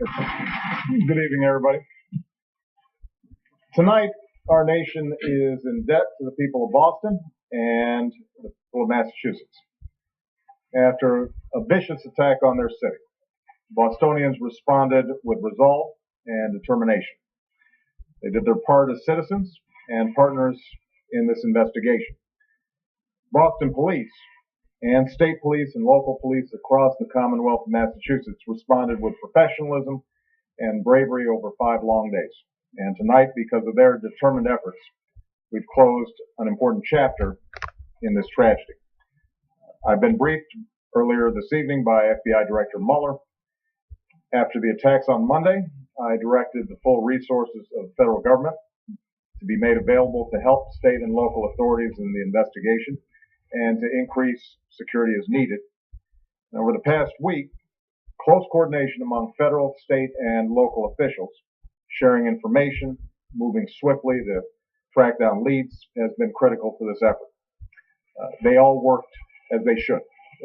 Good evening, everybody. Tonight, our nation is in debt to the people of Boston and the people of Massachusetts. After a vicious attack on their city, Bostonians responded with resolve and determination. They did their part as citizens and partners in this investigation. Boston police and state police and local police across the Commonwealth of Massachusetts responded with professionalism and bravery over 5 long days. And tonight, because of their determined efforts, we've closed an important chapter in this tragedy. I've been briefed earlier this evening by FBI Director Mueller. After the attacks on Monday, I directed the full resources of the federal government to be made available to help state and local authorities in the investigation and to increase security as needed. And over the past week, close coordination among federal, state, and local officials, sharing information, moving swiftly to track down leads, has been critical to this effort. They all worked as they should,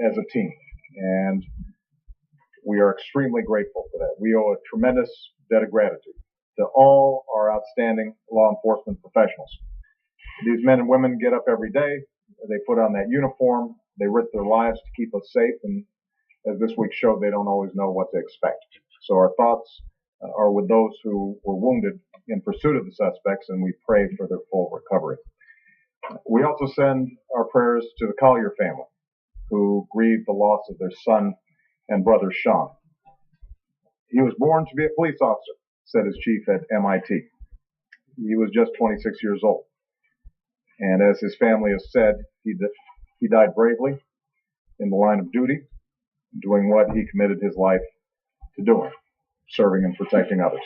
as a team, and we are extremely grateful for that. We owe a tremendous debt of gratitude to all our outstanding law enforcement professionals. These men and women get up every day, they put on that uniform, they risk their lives to keep us safe, and as this week showed, they don't always know what to expect. So our thoughts are with those who were wounded in pursuit of the suspects, and we pray for their full recovery. We also send our prayers to the Collier family, who grieved the loss of their son and brother Sean. He was born to be a police officer, said his chief at MIT. He was just 26 years old. And as his family has said, he died bravely in the line of duty, doing what he committed his life to doing, serving and protecting others.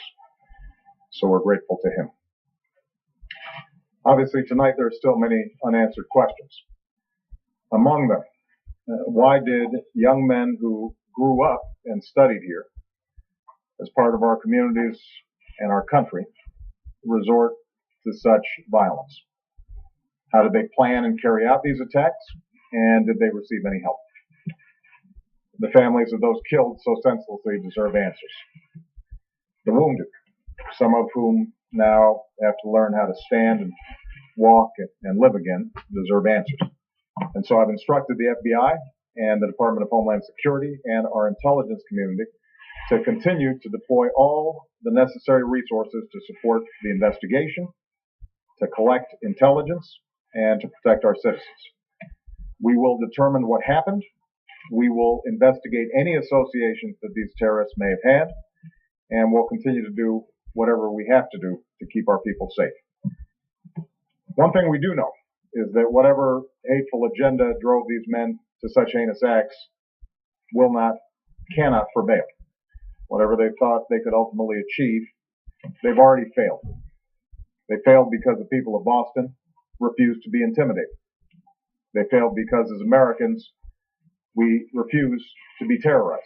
So we're grateful to him. Obviously, tonight there are still many unanswered questions. Among them, why did young men who grew up and studied here as part of our communities and our country resort to such violence? How did they plan and carry out these attacks? And did they receive any help? The families of those killed so senselessly deserve answers. The wounded, some of whom now have to learn how to stand and walk and live again, deserve answers. And so I've instructed the FBI and the Department of Homeland Security and our intelligence community to continue to deploy all the necessary resources to support the investigation, to collect intelligence, and to protect our citizens. We will determine what happened. We will investigate any associations that these terrorists may have had, and we'll continue to do whatever we have to do to keep our people safe. One thing we do know is that whatever hateful agenda drove these men to such heinous acts cannot prevail. Whatever they thought they could ultimately achieve, they've already failed. They failed because the people of Boston refused to be intimidated. They failed because as Americans, we refuse to be terrorized.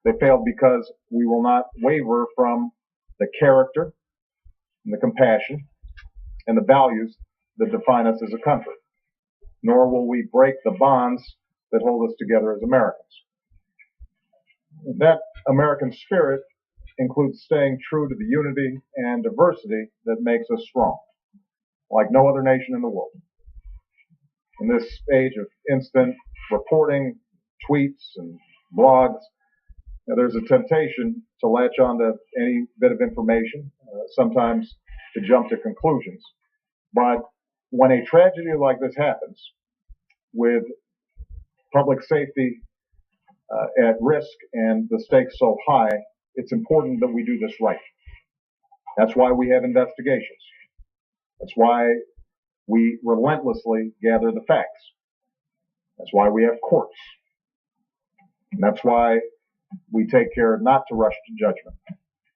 They failed because we will not waver from the character and the compassion and the values that define us as a country, nor will we break the bonds that hold us together as Americans. That American spirit includes staying true to the unity and diversity that makes us strong, like no other nation in the world. In this age of instant reporting, tweets, and blogs, there's a temptation to latch onto any bit of information, sometimes to jump to conclusions. But when a tragedy like this happens, with public safety at risk and the stakes so high, it's important that we do this right. That's why we have investigations. That's why we relentlessly gather the facts. That's why we have courts. And that's why we take care not to rush to judgment.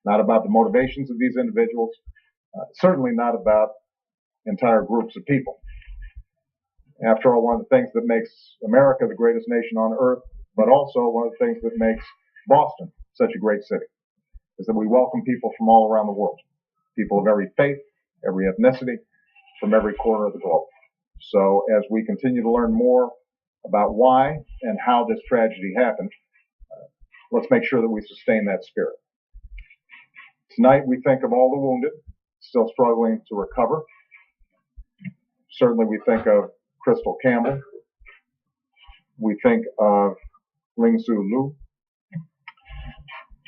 Not about the motivations of these individuals, certainly not about entire groups of people. After all, one of the things that makes America the greatest nation on earth, but also one of the things that makes Boston such a great city, is that we welcome people from all around the world. People of every faith, every ethnicity, from every corner of the globe. So as we continue to learn more about why and how this tragedy happened, let's make sure that we sustain that spirit. Tonight we think of all the wounded still struggling to recover. Certainly we think of Crystal Campbell. We think of Ling Su Lu.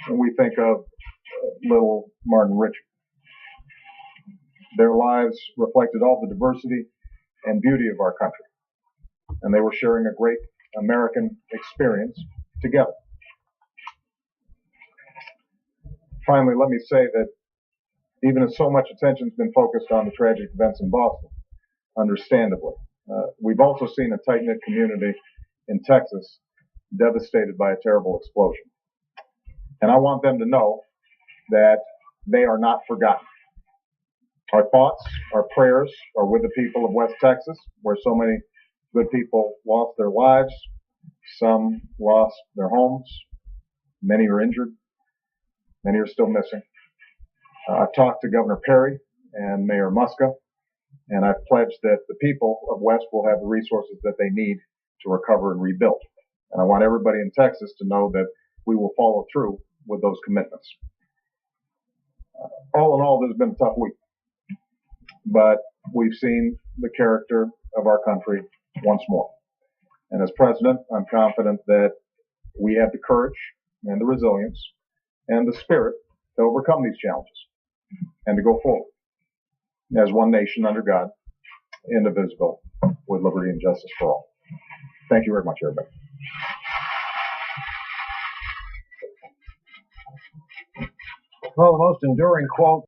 And we think of little Martin Richard. Their lives reflected all the diversity and beauty of our country. And they were sharing a great American experience together. Finally, let me say that even as so much attention has been focused on the tragic events in Boston, understandably, we've also seen a tight-knit community in Texas devastated by a terrible explosion. And I want them to know that they are not forgotten. Our thoughts, our prayers are with the people of West Texas, where so many good people lost their lives. Some lost their homes. Many are injured. Many are still missing. I've talked to Governor Perry and Mayor Muska, and I've pledged that the people of West will have the resources that they need to recover and rebuild. And I want everybody in Texas to know that we will follow through with those commitments. All in all, this has been a tough week, but we've seen the character of our country once more. And as president, I'm confident that we have the courage and the resilience and the spirit to overcome these challenges and to go forward as one nation under God, indivisible, with liberty and justice for all. Thank you very much, everybody. Well, the most enduring quote